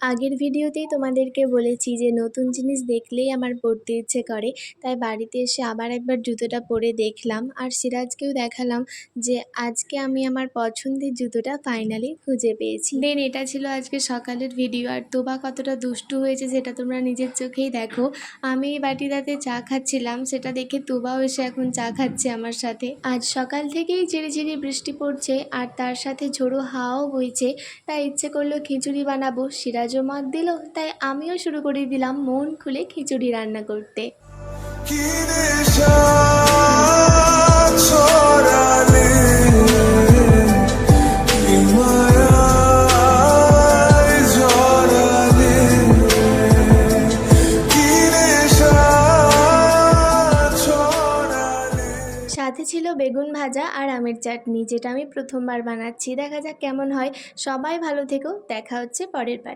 আগের ভিডিওতেই তোমাদেরকে বলেছি যে নতুন জিনিস দেখলেই আমার পরতে ইচ্ছে করে, তাই বাড়িতে এসে আবার একবার জুতোটা পরে দেখলাম আর সিরাজকেও দেখালাম যে আজকে আমি আমার পছন্দের জুতোটা ফাইনালি খুঁজে পেয়েছি। দেন এটা ছিল আজকে সকালের ভিডিও। আর তোবা কতটা দুষ্টু হয়েছে সেটা তোমরা নিজের চোখেই দেখো। আমি এই বাটিটাতে চা খাচ্ছিলাম, সেটা দেখে তোবাও এসে এখন চা খাচ্ছে আমার সাথে। আজ সকাল থেকেই ঝিরিঝিরি বৃষ্টি পড়ছে আর তার সাথে ঝোড়ো হাওয়াও বইছে, তাই ইচ্ছে করলো খিচুড়ি বানাবো। সিরাজও মত দিল, তাই আমিও শুরু করে দিলাম মন খুলে খিচুড়ি রান্না করতে। সাথে ছিল বেগুন ভাজা আর আমের চাটনি, যেটা আমি প্রথমবার বানাচ্ছি। দেখা যাক কেমন হয়। সবাই ভালো থেকো, দেখা হচ্ছে পরের বার।